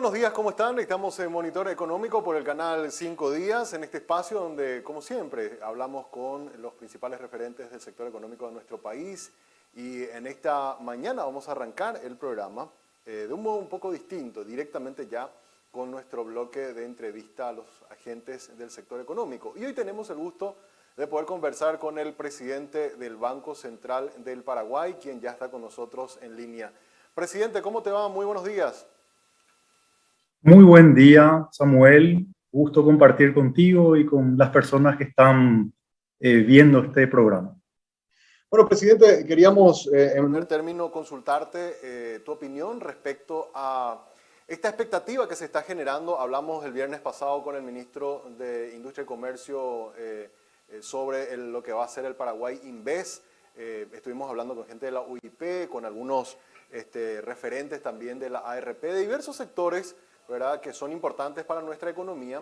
buenos días, ¿cómo están? Estamos en Monitor Económico por el canal 5 Días, en este espacio donde, como siempre, hablamos con los principales referentes del sector económico de nuestro país. Y en esta mañana vamos a arrancar el programa de un modo un poco distinto, directamente ya con nuestro bloque de entrevista a los agentes del sector económico. Y hoy tenemos el gusto de poder conversar con el presidente del Banco Central del Paraguay, quien ya está con nosotros en línea. Presidente, ¿cómo te va? Muy buenos días. Muy buen día, Samuel. Gusto compartir contigo y con las personas que están viendo este programa. Bueno, presidente, queríamos en primer término consultarte tu opinión respecto a esta expectativa que se está generando. Hablamos el viernes pasado con el ministro de Industria y Comercio sobre lo que va a ser el Paraguay Invest. Estuvimos hablando con gente de la UIP, con algunos referentes también de la ARP, de diversos sectores, ¿verdad?, que son importantes para nuestra economía.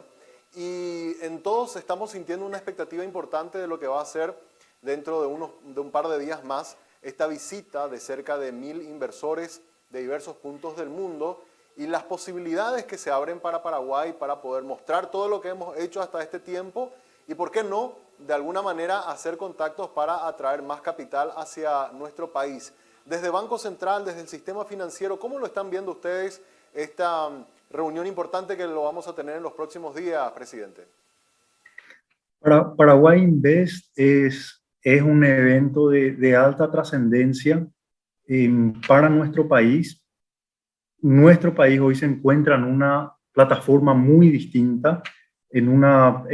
Y en todos estamos sintiendo una expectativa importante de lo que va a ser dentro de un par de días más esta visita de cerca de 1000 inversores de diversos puntos del mundo y las posibilidades que se abren para Paraguay para poder mostrar todo lo que hemos hecho hasta este tiempo y, ¿por qué no?, de alguna manera hacer contactos para atraer más capital hacia nuestro país. Desde Banco Central, desde el sistema financiero, ¿cómo lo están viendo ustedes esta reunión importante que lo vamos a tener en los próximos días, presidente? Paraguay Invest es un evento de alta trascendencia para nuestro país. Nuestro país hoy se encuentra en una plataforma muy distinta, en una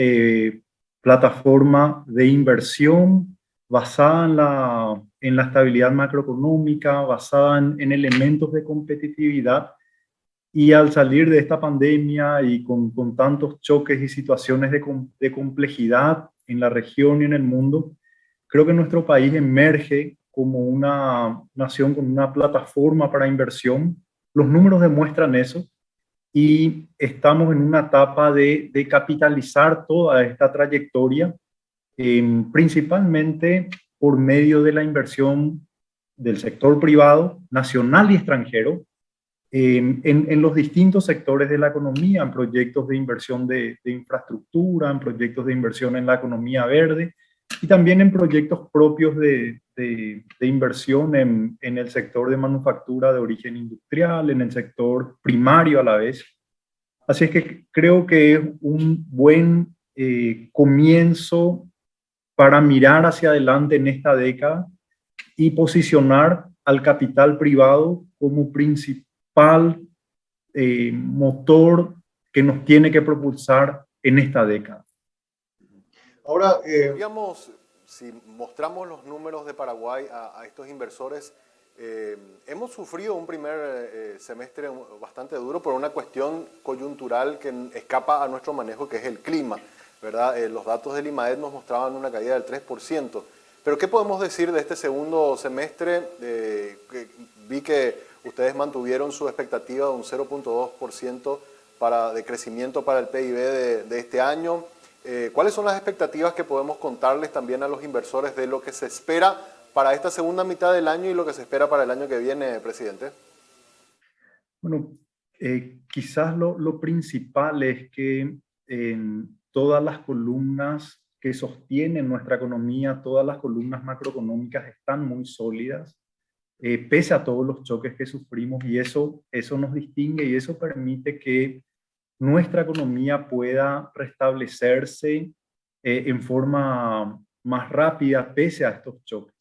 plataforma de inversión basada en la estabilidad macroeconómica, basada en elementos de competitividad. Y al salir de esta pandemia y con tantos choques y situaciones de complejidad en la región y en el mundo, creo que nuestro país emerge como una nación con una plataforma para inversión. Los números demuestran eso y estamos en una etapa de capitalizar toda esta trayectoria, principalmente por medio de la inversión del sector privado, nacional y extranjero, en los distintos sectores de la economía, en proyectos de inversión de infraestructura, en proyectos de inversión en la economía verde y también en proyectos propios de inversión en el sector de manufactura de origen industrial, en el sector primario a la vez. Así es que creo que es un buen comienzo para mirar hacia adelante en esta década y posicionar al capital privado como principal motor que nos tiene que propulsar en esta década. Ahora, digamos, si mostramos los números de Paraguay a estos inversores, hemos sufrido un primer semestre bastante duro por una cuestión coyuntural que escapa a nuestro manejo, que es el clima, ¿verdad? Los datos del IMAED nos mostraban una caída del 3%. Pero ¿qué podemos decir de este segundo semestre? Vi que ustedes mantuvieron su expectativa de un 0.2% de crecimiento para el PIB de este año. ¿Cuáles son las expectativas que podemos contarles también a los inversores de lo que se espera para esta segunda mitad del año y lo que se espera para el año que viene, presidente? Bueno, quizás lo principal es que en todas las columnas que sostienen nuestra economía, todas las columnas macroeconómicas están muy sólidas, pese a todos los choques que sufrimos, y eso nos distingue y eso permite que nuestra economía pueda restablecerse en forma más rápida pese a estos choques.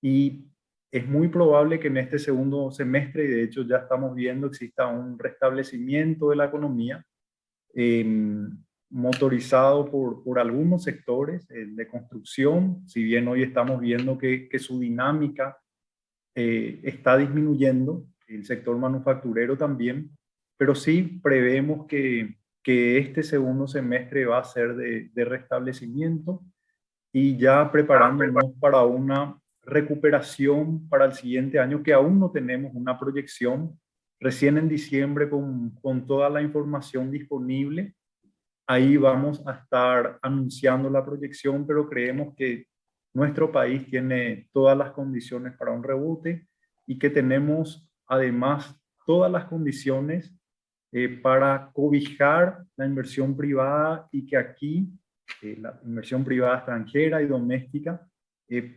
Y es muy probable que en este segundo semestre, y de hecho ya estamos viendo, exista un restablecimiento de la economía motorizado por algunos sectores de construcción, si bien hoy estamos viendo que su dinámica está disminuyendo, el sector manufacturero también, pero sí prevemos que este segundo semestre va a ser de restablecimiento y ya preparándonos para una recuperación para el siguiente año, que aún no tenemos una proyección. Recién en diciembre, con toda la información disponible, ahí vamos a estar anunciando la proyección, pero creemos que nuestro país tiene todas las condiciones para un rebote y que tenemos además todas las condiciones para cobijar la inversión privada y que aquí la inversión privada extranjera y doméstica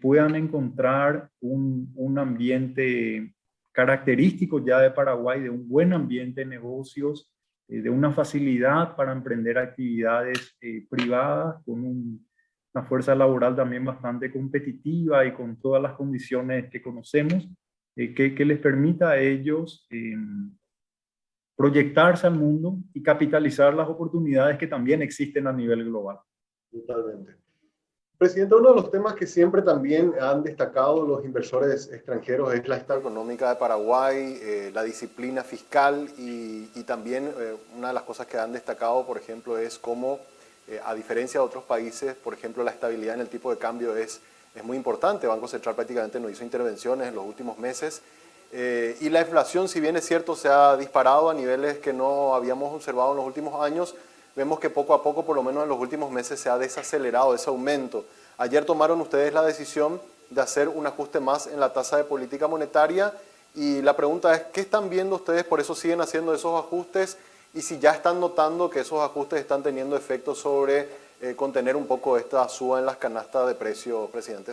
puedan encontrar un ambiente característico ya de Paraguay, de un buen ambiente de negocios, de una facilidad para emprender actividades privadas con una fuerza laboral también bastante competitiva y con todas las condiciones que conocemos, que les permita a ellos proyectarse al mundo y capitalizar las oportunidades que también existen a nivel global. Totalmente. Presidente, uno de los temas que siempre también han destacado los inversores extranjeros es la estabilidad económica de Paraguay, la disciplina fiscal y también una de las cosas que han destacado, por ejemplo, es cómo, a diferencia de otros países, por ejemplo, la estabilidad en el tipo de cambio es muy importante. El Banco Central prácticamente no hizo intervenciones en los últimos meses y la inflación, si bien es cierto, se ha disparado a niveles que no habíamos observado en los últimos años. Vemos que poco a poco, por lo menos en los últimos meses, se ha desacelerado ese aumento. Ayer tomaron ustedes la decisión de hacer un ajuste más en la tasa de política monetaria y la pregunta es, ¿qué están viendo ustedes? Por eso siguen haciendo esos ajustes y si ya están notando que esos ajustes están teniendo efecto sobre contener un poco esta suba en las canastas de precios, presidente.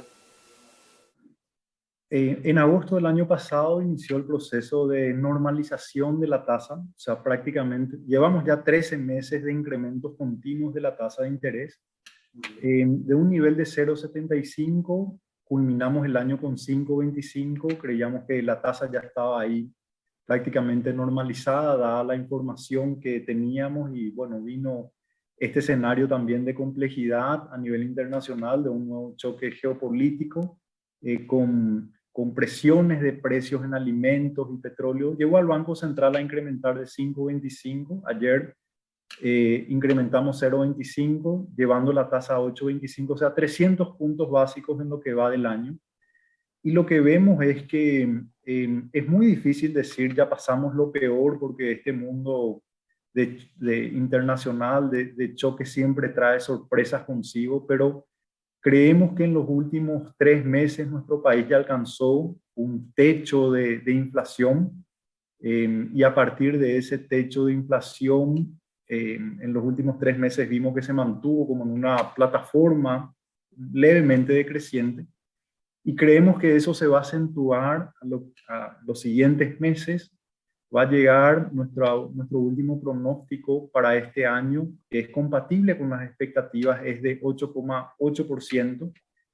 En agosto del año pasado inició el proceso de normalización de la tasa, o sea, prácticamente llevamos ya 13 meses de incrementos continuos de la tasa de interés. De un nivel de 0,75, culminamos el año con 5,25, creíamos que la tasa ya estaba ahí prácticamente normalizada, dada la información que teníamos y bueno, vino este escenario también de complejidad a nivel internacional, de un nuevo choque geopolítico, con presiones de precios en alimentos y petróleo, llevó al Banco Central a incrementar de 5,25. Ayer incrementamos 0,25, llevando la tasa a 8,25, o sea, 300 puntos básicos en lo que va del año. Y lo que vemos es que es muy difícil decir ya pasamos lo peor porque este mundo internacional de choque siempre trae sorpresas consigo, pero creemos que en los últimos 3 meses nuestro país ya alcanzó un techo de inflación y a partir de ese techo de inflación, en los últimos 3 meses vimos que se mantuvo como en una plataforma levemente decreciente y creemos que eso se va a acentuar a los siguientes meses. Va a llegar nuestro último pronóstico para este año, que es compatible con las expectativas, es de 8,8%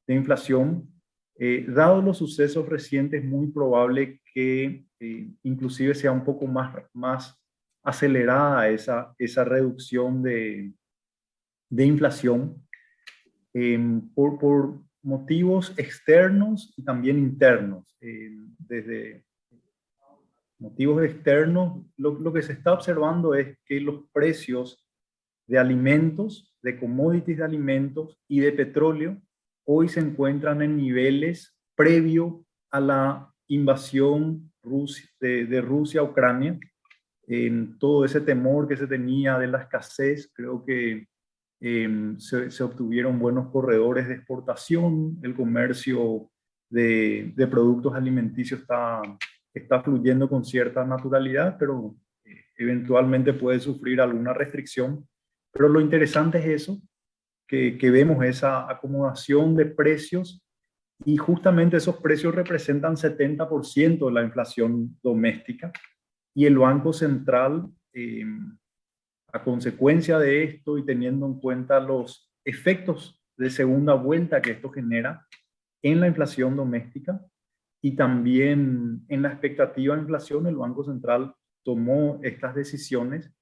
de inflación. Dado los sucesos recientes, es muy probable que inclusive sea un poco más acelerada esa reducción de inflación por motivos externos y también internos. Desde motivos externos, lo que se está observando es que los precios de alimentos, de commodities de alimentos y de petróleo hoy se encuentran en niveles previo a la invasión de Rusia a Ucrania. En todo ese temor que se tenía de la escasez, creo que se obtuvieron buenos corredores de exportación, el comercio de productos alimenticios está fluyendo con cierta naturalidad, pero eventualmente puede sufrir alguna restricción. Pero lo interesante es eso, que vemos esa acomodación de precios y justamente esos precios representan 70% de la inflación doméstica y el Banco Central, a consecuencia de esto y teniendo en cuenta los efectos de segunda vuelta que esto genera en la inflación doméstica, y también en la expectativa de inflación, el Banco Central tomó estas decisiones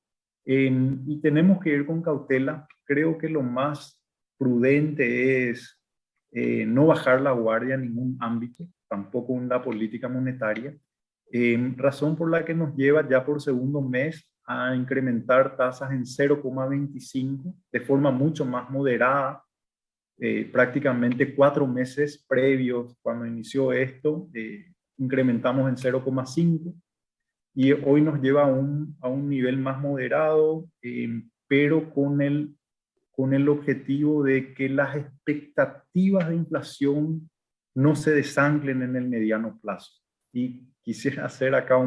y tenemos que ir con cautela. Creo que lo más prudente es no bajar la guardia en ningún ámbito, tampoco en la política monetaria, razón por la que nos lleva ya por segundo mes a incrementar tasas en 0,25 de forma mucho más moderada. Prácticamente 4 meses previos, cuando inició esto, incrementamos en 0,5 y hoy nos lleva a un nivel más moderado, pero con el objetivo de que las expectativas de inflación no se desanclen en el mediano plazo. Y quisiera hacer acá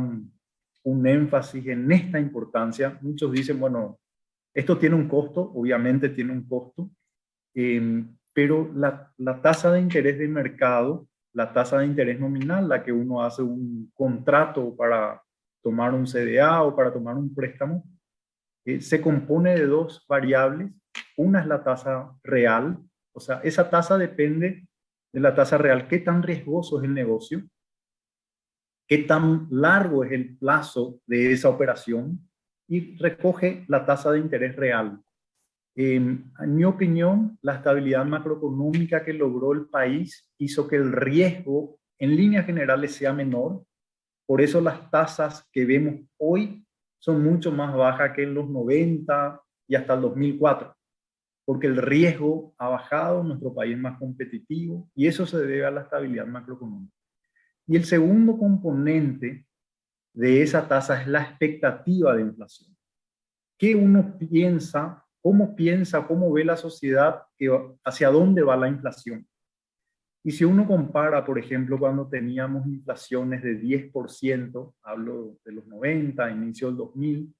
un énfasis en esta importancia. Muchos dicen, bueno, esto tiene un costo, obviamente tiene un costo, pero la tasa de interés de mercado, la tasa de interés nominal, la que uno hace un contrato para tomar un CDA o para tomar un préstamo, se compone de dos variables. Una es la tasa real, o sea, esa tasa depende de la tasa real, qué tan riesgoso es el negocio, qué tan largo es el plazo de esa operación, y recoge la tasa de interés real. En mi opinión, la estabilidad macroeconómica que logró el país hizo que el riesgo en líneas generales sea menor. Por eso las tasas que vemos hoy son mucho más bajas que en los 90 y hasta el 2004, porque el riesgo ha bajado, nuestro país es más competitivo y eso se debe a la estabilidad macroeconómica. Y el segundo componente de esa tasa es la expectativa de inflación. ¿Qué uno piensa, cómo ve la sociedad, hacia dónde va la inflación? Y si uno compara, por ejemplo, cuando teníamos inflaciones de 10%, hablo de los 90, inicio del 2000,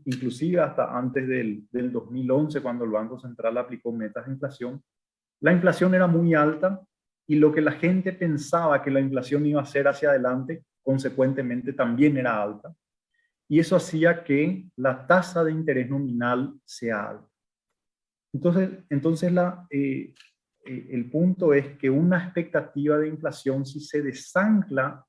inclusive hasta antes del 2011, cuando el Banco Central aplicó metas de inflación, la inflación era muy alta y lo que la gente pensaba que la inflación iba a ser hacia adelante, consecuentemente también era alta. Y eso hacía que la tasa de interés nominal sea alta. Entonces el punto es que una expectativa de inflación, si se desancla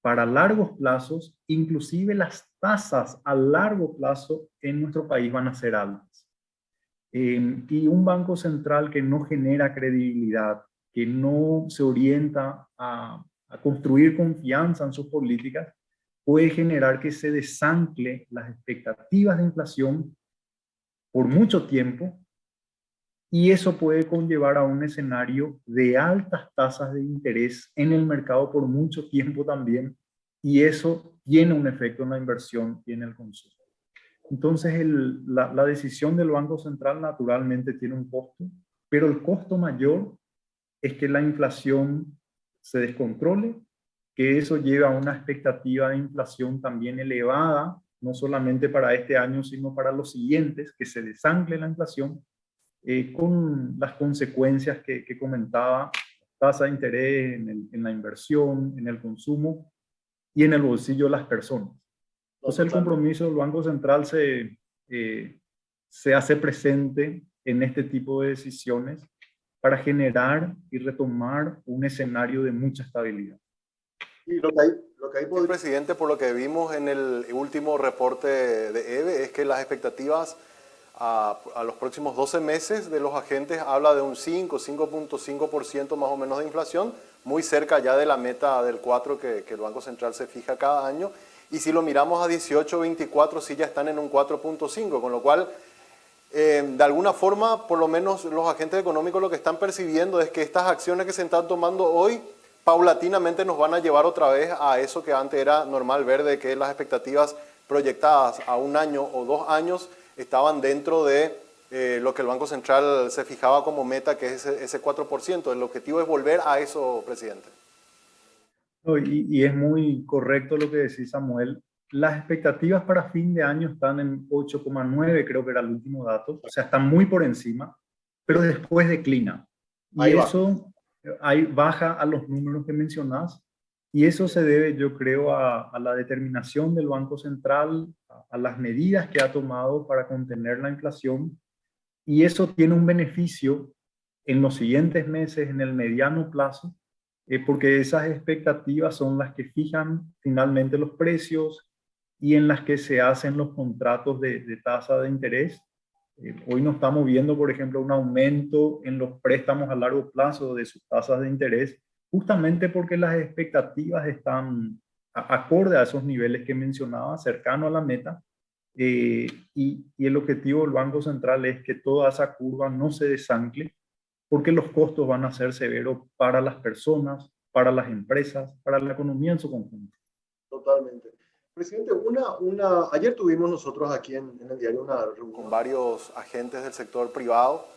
para largos plazos, inclusive las tasas a largo plazo en nuestro país van a ser altas. Y un banco central que no genera credibilidad, que no se orienta a construir confianza en sus políticas, puede generar que se desancle las expectativas de inflación por mucho tiempo, y eso puede conllevar a un escenario de altas tasas de interés en el mercado por mucho tiempo también, y eso tiene un efecto en la inversión y en el consumo. Entonces, la decisión del Banco Central naturalmente tiene un costo, pero el costo mayor es que la inflación se descontrole, que eso lleva a una expectativa de inflación también elevada, no solamente para este año, sino para los siguientes, que se desancle la inflación, con las consecuencias que comentaba, tasa de interés en la inversión, en el consumo y en el bolsillo de las personas. Entonces el compromiso del Banco Central se hace presente en este tipo de decisiones para generar y retomar un escenario de mucha estabilidad. Y lo que hay presidente, por lo que vimos en el último reporte de EVE, es que las expectativas a los próximos 12 meses de los agentes habla de un 5.5% más o menos de inflación, muy cerca ya de la meta del 4 que el Banco Central se fija cada año. Y si lo miramos a 18, 24, sí ya están en un 4.5, con lo cual, de alguna forma, por lo menos los agentes económicos lo que están percibiendo es que estas acciones que se están tomando hoy, paulatinamente nos van a llevar otra vez a eso que antes era normal ver, de que las expectativas proyectadas a un año o 2 años estaban dentro de lo que el Banco Central se fijaba como meta, que es ese 4%. El objetivo es volver a eso, presidente. Y es muy correcto lo que decís, Samuel. Las expectativas para fin de año están en 8,9, creo que era el último dato. O sea, están muy por encima, pero después declina. Y eso ahí baja a los números que mencionás. Y eso se debe, yo creo, a la determinación del Banco Central, a las medidas que ha tomado para contener la inflación. Y eso tiene un beneficio en los siguientes meses, en el mediano plazo, porque esas expectativas son las que fijan finalmente los precios y en las que se hacen los contratos de tasa de interés. Hoy no estamos viendo, por ejemplo, un aumento en los préstamos a largo plazo de sus tasas de interés, justamente porque las expectativas están acorde a esos niveles que mencionaba, cercano a la meta. Y el objetivo del Banco Central es que toda esa curva no se desancle, porque los costos van a ser severos para las personas, para las empresas, para la economía en su conjunto. Totalmente. Presidente, ayer tuvimos nosotros aquí en el diario una reunión con varios agentes del sector privado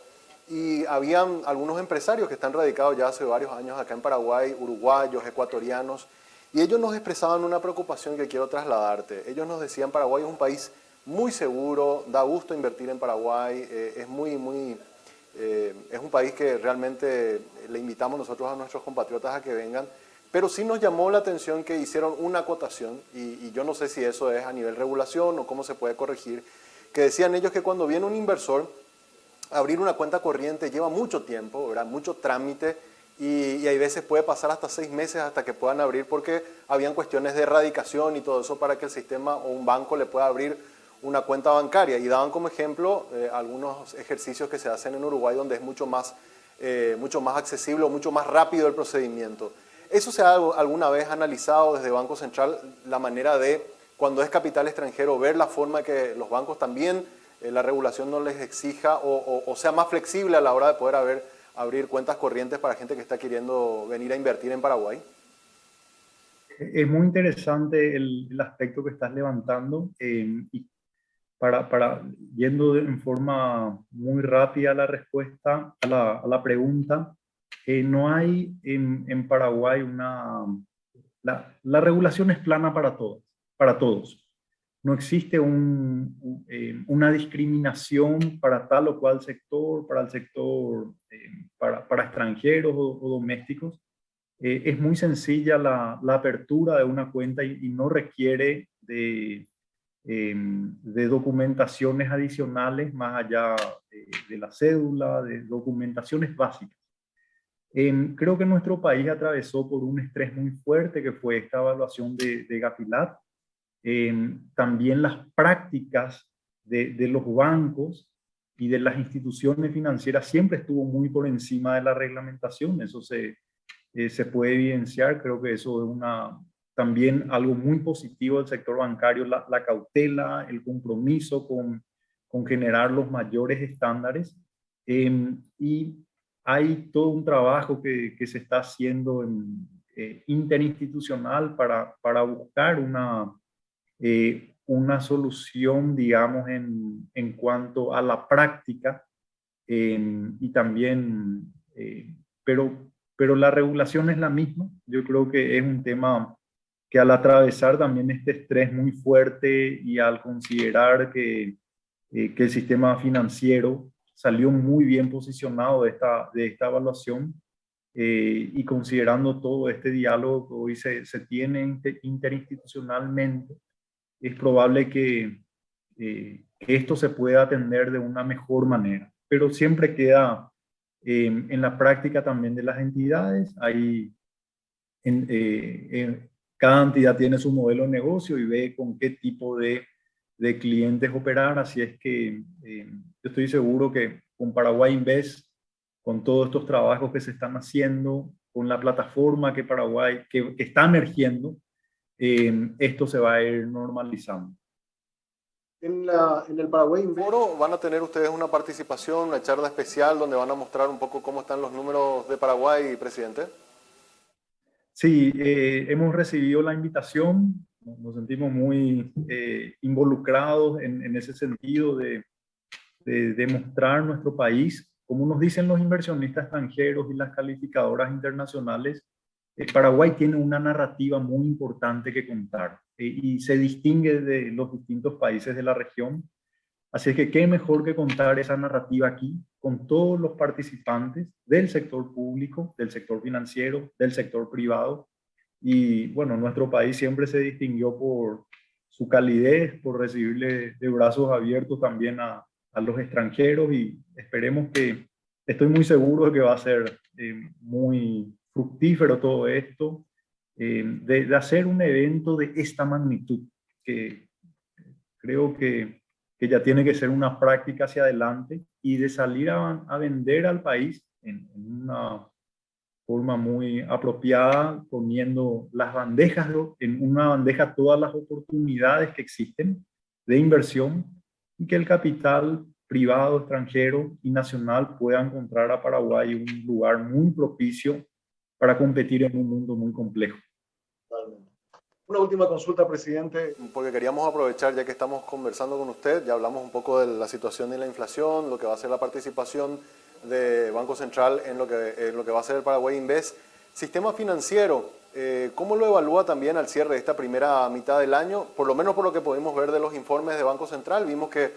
y habían algunos empresarios que están radicados ya hace varios años acá en Paraguay, uruguayos, ecuatorianos, y ellos nos expresaban una preocupación que quiero trasladarte. Ellos nos decían, Paraguay es un país muy seguro, da gusto invertir en Paraguay, es un país que realmente le invitamos nosotros a nuestros compatriotas a que vengan, pero sí nos llamó la atención que hicieron una acotación, y yo no sé si eso es a nivel regulación o cómo se puede corregir, que decían ellos que cuando viene un inversor, abrir una cuenta corriente lleva mucho tiempo, ¿verdad? Mucho trámite, y hay veces puede pasar hasta 6 meses hasta que puedan abrir, porque habían cuestiones de erradicación y todo eso para que el sistema o un banco le pueda abrir una cuenta bancaria. Y daban como ejemplo algunos ejercicios que se hacen en Uruguay donde es mucho más accesible o mucho más rápido el procedimiento. ¿Eso se ha alguna vez analizado desde Banco Central, la manera de, cuando es capital extranjero, ver la forma que los bancos también, la regulación no les exija o sea más flexible a la hora de poder abrir cuentas corrientes para gente que está queriendo venir a invertir en Paraguay? Es muy interesante el aspecto que estás levantando, y yendo en forma muy rápida la respuesta a la pregunta, no hay en Paraguay la regulación es plana para todos, para todos. No existe una discriminación para tal o cual sector, para el sector, para extranjeros o domésticos. Es muy sencilla la apertura de una cuenta y no requiere de documentaciones adicionales más allá de la cédula, de documentaciones básicas. Creo que nuestro país atravesó por un estrés muy fuerte que fue esta evaluación de Gafilat. También las prácticas de los bancos y de las instituciones financieras siempre estuvo muy por encima de la reglamentación. Eso se puede evidenciar. Creo que eso es también algo muy positivo del sector bancario, la cautela, el compromiso con generar los mayores estándares. Y hay todo un trabajo que se está haciendo interinstitucional para buscar una solución, digamos, en cuanto a la práctica, y también, pero la regulación es la misma. Yo creo que es un tema que, al atravesar también este estrés muy fuerte y al considerar que el sistema financiero salió muy bien posicionado de esta evaluación, y considerando todo este diálogo que hoy se tiene interinstitucionalmente, es probable que esto se pueda atender de una mejor manera. Pero siempre queda en la práctica también de las entidades. Cada entidad tiene su modelo de negocio y ve con qué tipo de clientes operar. Así es que yo estoy seguro que con Paraguay Invest, con todos estos trabajos que se están haciendo, con la plataforma que está emergiendo, esto se va a ir normalizando. En el Paraguay Foro van a tener ustedes una participación, una charla especial donde van a mostrar un poco cómo están los números de Paraguay, presidente. Sí, hemos recibido la invitación, nos sentimos muy involucrados en ese sentido de mostrar nuestro país. Como nos dicen los inversionistas extranjeros y las calificadoras internacionales, Paraguay tiene una narrativa muy importante que contar, y se distingue de los distintos países de la región. Así es que qué mejor que contar esa narrativa aquí con todos los participantes del sector público, del sector financiero, del sector privado. Y bueno, nuestro país siempre se distinguió por su calidez, por recibirle de brazos abiertos también a los extranjeros, y estoy muy seguro de que va a ser muy fructífero todo esto, de hacer un evento de esta magnitud, que creo que ya tiene que ser una práctica hacia adelante, y de salir a vender al país en una forma muy apropiada, poniendo en una bandeja todas las oportunidades que existen de inversión, y que el capital privado, extranjero y nacional pueda encontrar a Paraguay un lugar muy propicio para competir en un mundo muy complejo. Totalmente. Una última consulta, presidente, porque queríamos aprovechar, ya que estamos conversando con usted, ya hablamos un poco de la situación de la inflación, lo que va a ser la participación de Banco Central en lo que va a ser el Paraguay Invest. Sistema financiero, ¿Cómo lo evalúa también al cierre de esta primera mitad del año? Por lo menos por lo que pudimos ver de los informes de Banco Central, vimos que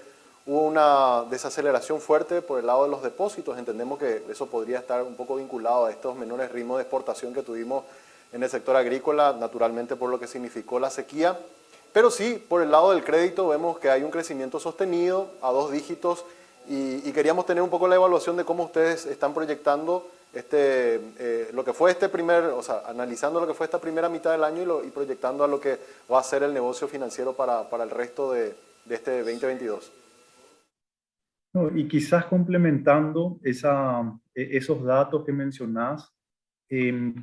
hubo una desaceleración fuerte por el lado de los depósitos. Entendemos que eso podría estar un poco vinculado a estos menores ritmos de exportación que tuvimos en el sector agrícola, naturalmente por lo que significó la sequía. Pero sí, por el lado del crédito vemos que hay un crecimiento sostenido a 2 dígitos y queríamos tener un poco la evaluación de cómo ustedes están proyectando lo que fue analizando lo que fue esta primera mitad del año y proyectando a lo que va a ser el negocio financiero para el resto de este 2022. No, y quizás complementando esos datos que mencionás,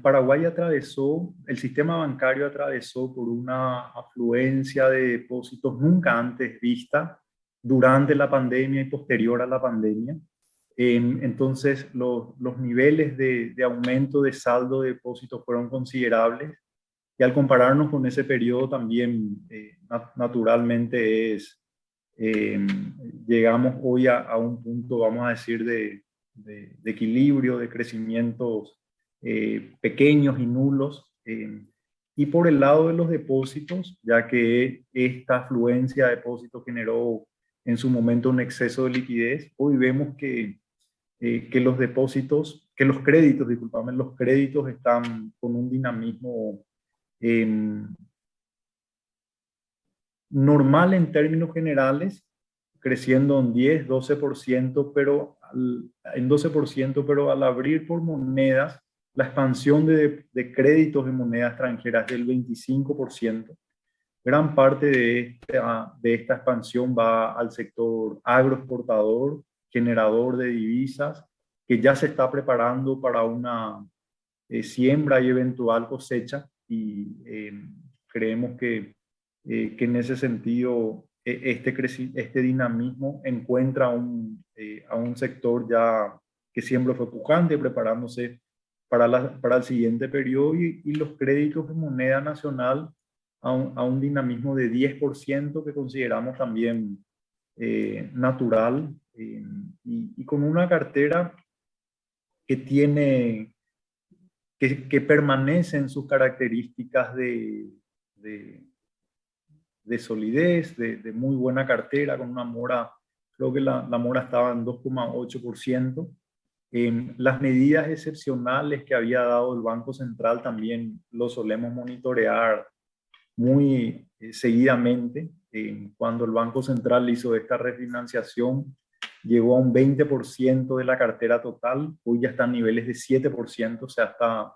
Paraguay el sistema bancario atravesó por una afluencia de depósitos nunca antes vista durante la pandemia y posterior a la pandemia. Entonces, los niveles de aumento de saldo de depósitos fueron considerables y al compararnos con ese periodo también naturalmente eh, llegamos hoy a un punto, vamos a decir, de equilibrio, de crecimientos pequeños y nulos. Y por el lado de los depósitos, ya que esta afluencia de depósitos generó en su momento un exceso de liquidez, hoy vemos que los depósitos, que los créditos, disculpame, los créditos están con un dinamismo normal en términos generales, creciendo en 10, 12%, en 12%, pero al abrir por monedas, la expansión de créditos de moneda extranjera es del 25%. Gran parte de esta expansión va al sector agroexportador, generador de divisas, que ya se está preparando para una siembra y eventual cosecha y creemos que en ese sentido este dinamismo encuentra a un sector ya que siempre fue pujante, preparándose para el siguiente periodo y los créditos de moneda nacional a un dinamismo de 10% que consideramos también natural y con una cartera que tiene que permanecen sus características de solidez, de muy buena cartera, con una mora, creo que la mora estaba en 2,8%. Las medidas excepcionales que había dado el Banco Central también lo solemos monitorear muy seguidamente. Cuando el Banco Central hizo esta refinanciación, llegó a un 20% de la cartera total, hoy ya está a niveles de 7%, o sea, está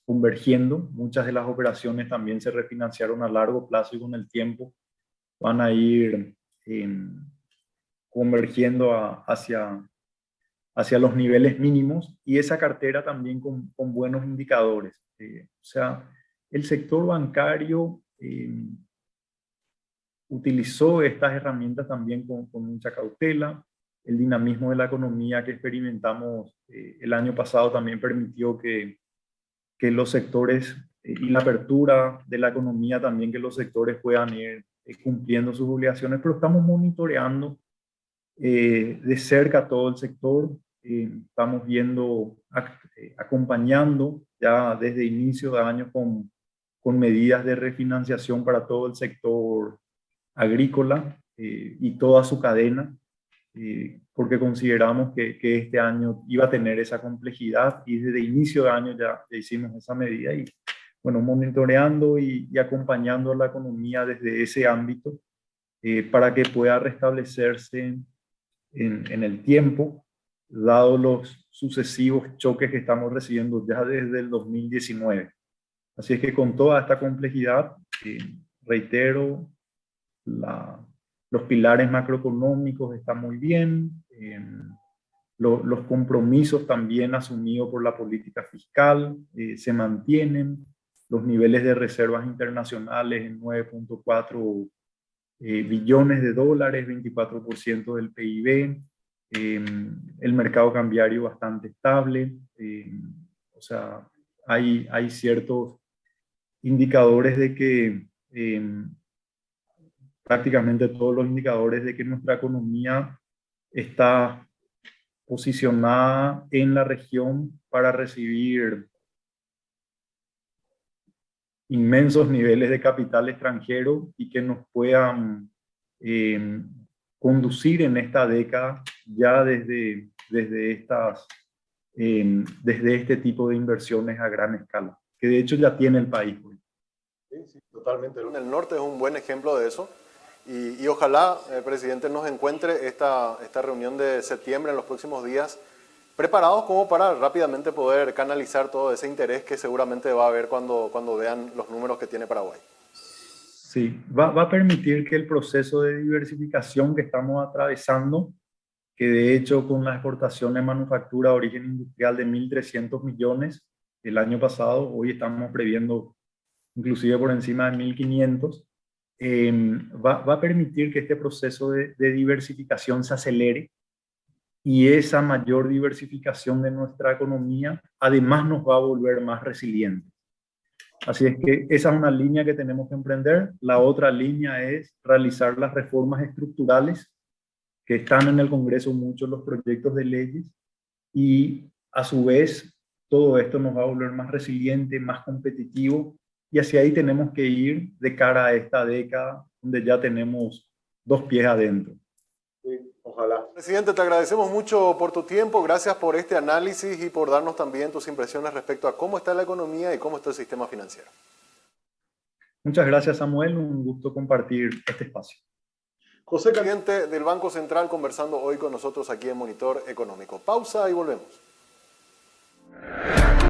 convergiendo. Muchas de las operaciones también se refinanciaron a largo plazo y con el tiempo van a ir convergiendo hacia los niveles mínimos y esa cartera también con buenos indicadores. O sea, el sector bancario utilizó estas herramientas también con mucha cautela. El dinamismo de la economía que experimentamos el año pasado también permitió que los sectores y la apertura de la economía también, que los sectores puedan ir cumpliendo sus obligaciones, pero estamos monitoreando de cerca todo el sector. Estamos viendo, acompañando ya desde inicio de año con medidas de refinanciación para todo el sector agrícola y toda su cadena, porque consideramos que este año iba a tener esa complejidad y desde inicio de año ya hicimos esa medida y bueno, monitoreando y acompañando a la economía desde ese ámbito para que pueda restablecerse en el tiempo, dado los sucesivos choques que estamos recibiendo ya desde el 2019. Así es que con toda esta complejidad, reitero, los pilares macroeconómicos están muy bien, los compromisos también asumidos por la política fiscal se mantienen, los niveles de reservas internacionales en 9,4 billones de dólares, 24% del PIB, el mercado cambiario bastante estable, o sea, hay ciertos indicadores de que prácticamente todos los indicadores de que nuestra economía está posicionada en la región para recibir inmensos niveles de capital extranjero y que nos puedan conducir en esta década ya desde este tipo de inversiones a gran escala, que de hecho ya tiene el país hoy. Sí, sí, totalmente. En el norte es un buen ejemplo de eso y ojalá el presidente nos encuentre esta reunión de septiembre en los próximos días preparados como para rápidamente poder canalizar todo ese interés que seguramente va a haber cuando vean los números que tiene Paraguay. Sí, va a permitir que el proceso de diversificación que estamos atravesando, que de hecho con la exportación de manufactura de origen industrial de 1.300 millones el año pasado, hoy estamos previendo inclusive por encima de 1.500, va a permitir que este proceso de diversificación se acelere y esa mayor diversificación de nuestra economía además nos va a volver más resilientes. Así es que esa es una línea que tenemos que emprender. La otra línea es realizar las reformas estructurales que están en el Congreso, muchos los proyectos de leyes, y a su vez todo esto nos va a volver más resiliente, más competitivo, y hacia ahí tenemos que ir de cara a esta década donde ya tenemos 2 pies adentro. Sí, ojalá. Presidente, te agradecemos mucho por tu tiempo, gracias por este análisis y por darnos también tus impresiones respecto a cómo está la economía y cómo está el sistema financiero. Muchas gracias, Samuel, un gusto compartir este espacio. José, presidente del Banco Central, conversando hoy con nosotros aquí en Monitor Económico. Pausa y volvemos.